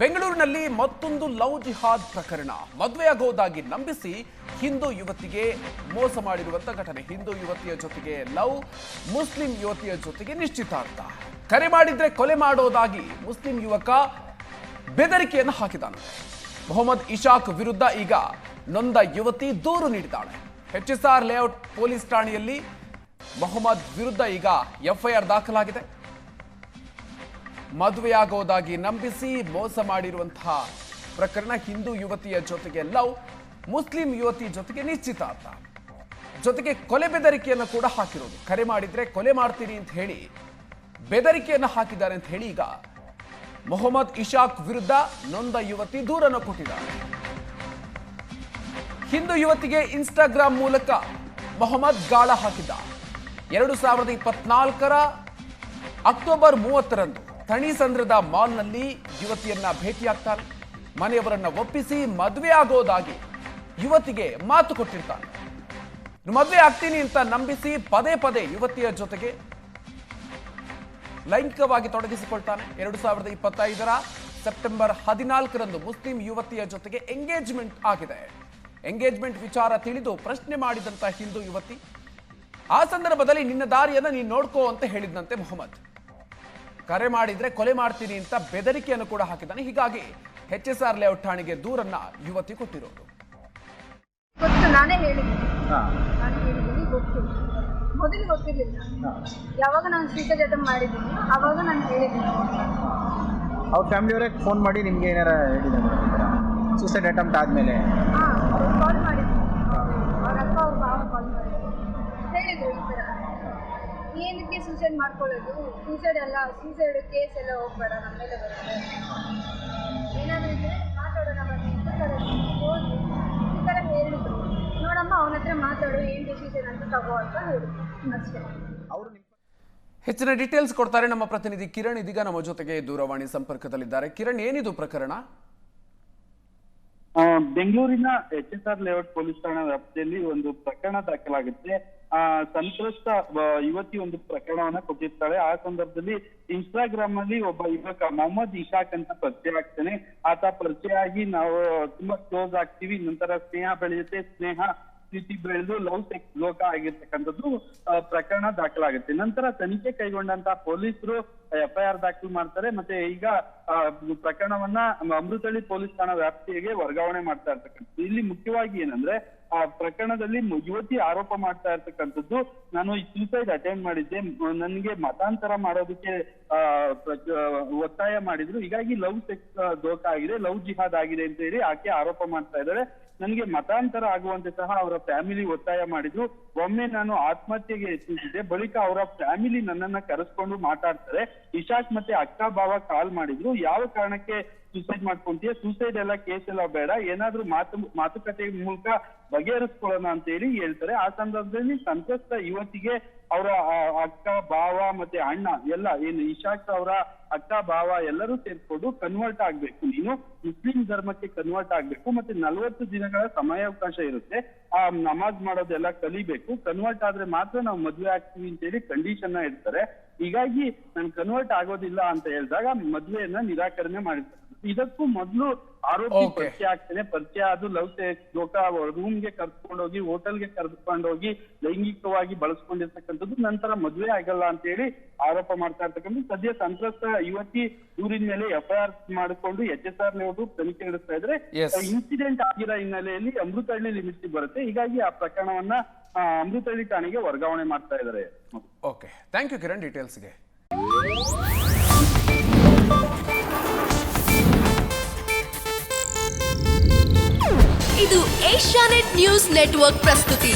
ಬೆಂಗಳೂರಿನಲ್ಲಿ ಮತ್ತೊಂದು ಲವ್ ಜಿಹಾದ್ ಪ್ರಕರಣ. ಮದುವೆಯಾಗುವುದಾಗಿ ನಂಬಿಸಿ ಹಿಂದೂ ಯುವತಿಗೆ ಮೋಸ ಮಾಡಿರುವಂತ ಘಟನೆ. ಹಿಂದೂ ಯುವತಿಯ ಜೊತೆಗೆ ಲವ್, ಮುಸ್ಲಿಂ ಯುವತಿಯ ಜೊತೆಗೆ ನಿಶ್ಚಿತಾರ್ಥ. ಕರೆ ಮಾಡಿದ್ರೆ ಕೊಲೆ ಮಾಡೋದಾಗಿ ಮುಸ್ಲಿಂ ಯುವಕ ಬೆದರಿಕೆಯನ್ನು ಹಾಕಿದ್ದಾನೆ. ಮೊಹಮ್ಮದ್ ಇಶಾಕ್ ವಿರುದ್ಧ ಈಗ ನೊಂದ ಯುವತಿ ದೂರು ನೀಡಿದ್ದಾಳೆ. HSR ಲೇಔಟ್ ಪೊಲೀಸ್ ಠಾಣೆಯಲ್ಲಿ ಮೊಹಮ್ಮದ್ ವಿರುದ್ಧ ಈಗ FIR ದಾಖಲಾಗಿದೆ. ಮದುವೆಯಾಗೋದಾಗಿ ನಂಬಿಸಿ ಮೋಸ ಮಾಡಿರುವಂತಹ ಪ್ರಕರಣ. ಹಿಂದೂ ಯುವತಿಯ ಜೊತೆಗೆ ಲವ್, ಮುಸ್ಲಿಂ ಯುವತಿ ಜೊತೆಗೆ ನಿಶ್ಚಿತಾರ್ಥ, ಜೊತೆಗೆ ಕೊಲೆ ಬೆದರಿಕೆಯನ್ನು ಕೂಡ ಹಾಕಿರೋದು. ಕರೆ ಮಾಡಿದ್ರೆ ಕೊಲೆ ಮಾಡ್ತೀನಿ ಅಂತ ಹೇಳಿ ಬೆದರಿಕೆಯನ್ನು ಹಾಕಿದ್ದಾರೆ ಅಂತ ಹೇಳಿ ಈಗ ಮೊಹಮ್ಮದ್ ಇಶಾಕ್ ವಿರುದ್ಧ ನೊಂದ ಯುವತಿ ದೂರನ್ನು ಕೊಟ್ಟಿದ್ದಾರೆ. ಹಿಂದೂ ಯುವತಿಗೆ ಇನ್ಸ್ಟಾಗ್ರಾಮ್ ಮೂಲಕ ಮೊಹಮ್ಮದ್ ಗಾಳ ಹಾಕಿದ್ದ. 2024ರ ಅಕ್ಟೋಬರ್ 30ರಂದು ಥಣಿಸಂದ್ರದ ಮಾಲ್ನಲ್ಲಿ ಯುವತಿಯನ್ನ ಭೇಟಿಯಾಗ್ತಾನೆ. ಮನೆಯವರನ್ನ ಒಪ್ಪಿಸಿ ಮದುವೆ ಆಗೋದಾಗಿ ಯುವತಿಗೆ ಮಾತು ಕೊಟ್ಟಿರ್ತಾನೆ. ಮದುವೆ ಆಗ್ತೀನಿ ಅಂತ ನಂಬಿಸಿ ಪದೇ ಪದೇ ಯುವತಿಯ ಜೊತೆಗೆ ಲೈಂಗಿಕವಾಗಿ ತೊಡಗಿಸಿಕೊಳ್ತಾನೆ. 2025ರ ಸೆಪ್ಟೆಂಬರ್ 14ರಂದು ಮುಸ್ಲಿಂ ಯುವತಿಯ ಜೊತೆಗೆ ಎಂಗೇಜ್ಮೆಂಟ್ ಆಗಿದೆ. ಎಂಗೇಜ್ಮೆಂಟ್ ವಿಚಾರ ತಿಳಿದು ಪ್ರಶ್ನೆ ಮಾಡಿದಂತ ಹಿಂದೂ ಯುವತಿ ಆ ಸಂದರ್ಭದಲ್ಲಿ ನಿನ್ನ ದಾರಿಯನ್ನ ನೀನು ನೋಡ್ಕೋ ಅಂತ ಹೇಳಿದಂತೆ ಮೊಹಮ್ಮದ್. ಕರೆ ಮಾಡಿದ್ರೆ ಕೊಲೆ ಮಾಡ್ತೀನಿ ಅಂತ ಬೆದರಿಕೆಯನ್ನು ಕೂಡ ಹಾಕಿದ್ದಾನೆ. ಹೀಗಾಗಿ HSR ಲೇಔಟ್ ಠಾಣೆಗೆ ದೂರನ್ನ ಯುವತಿ ಕೊಟ್ಟಿರೋದು. ನಾನೇ ಹೇಳಿದ್ದೀನಿ ಗೊತ್ತಿಲ್ಲ, ಮೊದಲು ಗೊತ್ತಿರಲಿಲ್ಲ. ಯಾವಾಗ ನಾನು ಸೂಸೈಡ್ ಅಟೆಂಪ್ಟ್ ಮಾಡಿದ್ದೀನಿ ಆವಾಗ ನಾನು ಹೇಳಿದ್ದೀನಿ. ಅವ್ರ ಫ್ಯಾಮಿಲಿಯವರೇ ಫೋನ್ ಮಾಡಿ ನಿಮ್ಗೆ ಏನಾರ ಹೇಳಿದ್ದಾರೆ ಸೂಸೈಡ್ ಅಟೆಂಪ್ಟ್ ಆದಮೇಲೆ? ಅವ್ರು ಕಾಲ್ ಮಾಡಿದ್ರು, ಅವ್ರ ಅಕ್ಕ ಅವ್ರ ಭಾವ ಕಾಲ್ ಮಾಡಿದ್ರು, ಹೇಳಿದ್ರು ಈ ಥರ ಏನಕ್ಕೆ ಸೂಸೈಡ್ ಮಾಡ್ಕೊಳ್ಳೋದು, ಸೂಸೈಡ್ ಕೇಸ್ ಎಲ್ಲ ಹೋಗ್ಬೇಡ, ನಮ್ಮ ಮೇಲೆ ಬರುತ್ತೆ, ಏನಾದರೂ ಇದ್ದರೆ ಮಾತಾಡೋಣ ಬನ್ನಿ ಅಂತ ಹೋಗಿ ಈ ಥರ ಹೇಳಿದ್ರು. ನೋಡಮ್ಮ ಅವನ ಹತ್ರ ಮಾತಾಡು, ಏನು ಡಿಸಿಷನ್ ಅಂತ ತಗೋ ಅಂತ ಹೇಳಿದ್ರು ಅಷ್ಟೇ. ಅವರು ಹೆಚ್ಚಿನ ಡೀಟೇಲ್ಸ್ ಕೊಡ್ತಾರೆ ನಮ್ಮ ಪ್ರತಿನಿಧಿ ಕಿರಣ್. ಇದೀಗ ನಮ್ಮ ಜೊತೆಗೆ ದೂರವಾಣಿ ಸಂಪರ್ಕದಲ್ಲಿದ್ದಾರೆ. ಕಿರಣ್, ಏನಿದು ಪ್ರಕರಣ? ಬೆಂಗಳೂರಿನ HSR ಲೇಔಟ್ ಪೊಲೀಸ್ ಠಾಣಾ ವ್ಯಾಪ್ತಿಯಲ್ಲಿ ಒಂದು ಪ್ರಕರಣ ದಾಖಲಾಗುತ್ತೆ. ಸಂತ್ರಸ್ತ ಯುವತಿ ಒಂದು ಪ್ರಕರಣವನ್ನ ಕೊಟ್ಟಿರ್ತಾಳೆ. ಆ ಸಂದರ್ಭದಲ್ಲಿ ಇನ್ಸ್ಟಾಗ್ರಾಮ್ ಅಲ್ಲಿ ಒಬ್ಬ ಯುವಕ ಮೊಹಮ್ಮದ್ ಇಶಾಕ್ ಅಂತ ಪರಿಚಯ ಆಗ್ತಾನೆ. ಆತ ಪರಿಚಯ ಆಗಿ ನಾವು ತುಂಬಾ ಕ್ಲೋಸ್ ಆಗ್ತೀವಿ, ನಂತರ ಸ್ನೇಹ ಬೆಳೆಯುತ್ತೆ, ಸ್ನೇಹ ಸ್ಥಿತಿ ಬೆಳೆದು ಲವ್ ಸೆಕ್ಸ್ ಲೋಕ ಆಗಿರ್ತಕ್ಕಂಥದ್ದು ಪ್ರಕರಣ ದಾಖಲಾಗುತ್ತೆ. ನಂತರ ತನಿಖೆ ಕೈಗೊಂಡಂತ ಪೊಲೀಸರು FIR ದಾಖಲು ಮಾಡ್ತಾರೆ. ಮತ್ತೆ ಈಗ ಪ್ರಕರಣವನ್ನ ಅಮೃತಹಳ್ಳಿ ಪೊಲೀಸ್ ಠಾಣಾ ವ್ಯಾಪ್ತಿಗೆ ವರ್ಗಾವಣೆ ಮಾಡ್ತಾ ಇರ್ತಕ್ಕಂಥದ್ದು. ಇಲ್ಲಿ ಮುಖ್ಯವಾಗಿ ಏನಂದ್ರೆ ಆ ಪ್ರಕರಣದಲ್ಲಿ ಯುವತಿ ಆರೋಪ ಮಾಡ್ತಾ ಇರ್ತಕ್ಕಂಥದ್ದು, ನಾನು ಈ ಸೂಸೈಡ್ ಅಟೆಂಡ್ ಮಾಡಿದ್ದೆ, ನನಗೆ ಮತಾಂತರ ಮಾಡೋದಕ್ಕೆ ಒತ್ತಾಯ ಮಾಡಿದ್ರು, ಹೀಗಾಗಿ ಲವ್ ಸೆಕ್ಸ್ ದೋಖ ಆಗಿದೆ, ಲವ್ ಜಿಹಾದ್ ಆಗಿದೆ ಅಂತ ಹೇಳಿ ಆಕೆ ಆರೋಪ ಮಾಡ್ತಾ ಇದ್ದಾರೆ. ನನಗೆ ಮತಾಂತರ ಆಗುವಂತೆ ಸಹ ಅವರ ಫ್ಯಾಮಿಲಿ ಒತ್ತಾಯ ಮಾಡಿದ್ರು. ಒಮ್ಮೆ ನಾನು ಆತ್ಮಹತ್ಯೆಗೆ ಯತ್ನಿಸಿದ್ದೆ, ಬಳಿಕ ಅವರ ಫ್ಯಾಮಿಲಿ ನನ್ನನ್ನ ಕರೆಸ್ಕೊಂಡು ಮಾತಾಡ್ತಾರೆ. ಇಶಾಕ್ ಮತ್ತೆ ಅಕ್ಕ ಭಾವ ಕಾಲ್ ಮಾಡಿದ್ರು, ಯಾವ ಕಾರಣಕ್ಕೆ ಸೂಸೈಡ್ ಮಾಡ್ಕೊಂತೀಯ, ಸೂಸೈಡ್ ಎಲ್ಲ ಕೇಸ್ ಎಲ್ಲ ಬೇಡ, ಏನಾದ್ರೂ ಮಾತುಕತೆ ಮೂಲಕ ಬಗೆಹರಿಸ್ಕೊಳ್ಳೋಣ ಅಂತ ಹೇಳಿ ಹೇಳ್ತಾರೆ. ಆ ಸಂದರ್ಭದಲ್ಲಿ ಸಂತ್ರಸ್ತ ಯುವತಿಗೆ ಅವರ ಅಕ್ಕ ಭಾವ ಮತ್ತೆ ಅಣ್ಣ ಎಲ್ಲ ಏನು ಇಶಾಕ್ ಅವರ ಅಕ್ಕ ಭಾವ ಎಲ್ಲರೂ ಸೇರ್ಕೊಂಡು ಕನ್ವರ್ಟ್ ಆಗ್ಬೇಕು, ನೀನು ಮುಸ್ಲಿಂ ಧರ್ಮಕ್ಕೆ ಕನ್ವರ್ಟ್ ಆಗ್ಬೇಕು, ಮತ್ತೆ 40 ದಿನಗಳ ಸಮಯಾವಕಾಶ ಇರುತ್ತೆ, ಆ ನಮಾಜ್ ಮಾಡೋದೆಲ್ಲ ಕಲಿಬೇಕು, ಕನ್ವರ್ಟ್ ಆದ್ರೆ ಮಾತ್ರ ನಾವು ಮದ್ವೆ ಆಗ್ತೀವಿ ಅಂತ ಹೇಳಿ ಕಂಡೀಷನ್ ಇಡ್ತಾರೆ. ಹೀಗಾಗಿ ನಾನು ಕನ್ವರ್ಟ್ ಆಗೋದಿಲ್ಲ ಅಂತ ಹೇಳಿದಾಗ ಮದ್ವೆಯನ್ನ ನಿರಾಕರಣೆ ಮಾಡಿರ್ತಾರೆ. ಇದಕ್ಕೂ ಮೊದಲು ಆರೋಪಿ ಪರಿಚಯ ಆಗ್ತಾನೆ. ಪರಿಚಯ ಅದು ಲವ್ ಲೋಕ ರೂಮ್ಗೆ ಕರ್ಕೊಂಡೋಗಿ ಹೋಟೆಲ್ಗೆ ಕರ್ಕೊಂಡೋಗಿ ಲೈಂಗಿಕವಾಗಿ ಬಳಸ್ಕೊಂಡಿರ್ತಕ್ಕಂಥದ್ದು, ನಂತರ ಮದುವೆ ಆಗಲ್ಲ ಅಂತ ಹೇಳಿ ಆರೋಪ ಮಾಡ್ತಾ ಇರ್ತಕ್ಕಂಥದ್ದು. ಸದ್ಯ ಸಂತ್ರಸ್ತ ಯುವತಿ ದೂರಿನ ಮೇಲೆ FIR ಮಾಡಿಕೊಂಡು HSR ಲೇಔಟ್ ತನಿಖೆ ನಡೆಸ್ತಾ ಇದ್ರೆ, ಇನ್ಸಿಡೆಂಟ್ ಆಗಿರೋ ಹಿನ್ನೆಲೆಯಲ್ಲಿ ಅಮೃತಹಳ್ಳಿ ಲಿಮಿಟ್ಗೆ ಬರುತ್ತೆ. ಹೀಗಾಗಿ ಆ ಪ್ರಕರಣವನ್ನ ಅಮೃತಹಳ್ಳಿ ಠಾಣೆಗೆ ವರ್ಗಾವಣೆ ಮಾಡ್ತಾ ಇದ್ದಾರೆ. ಓಕೆ, ಥ್ಯಾಂಕ್ ಯು ಕಿರಣ್ ಡೀಟೇಲ್ಸ್ಗೆ. ಇದು ಏಷ್ಯಾನೆಟ್ ನ್ಯೂಸ್ ನೆಟ್ವರ್ಕ್ ಪ್ರಸ್ತುತಿ.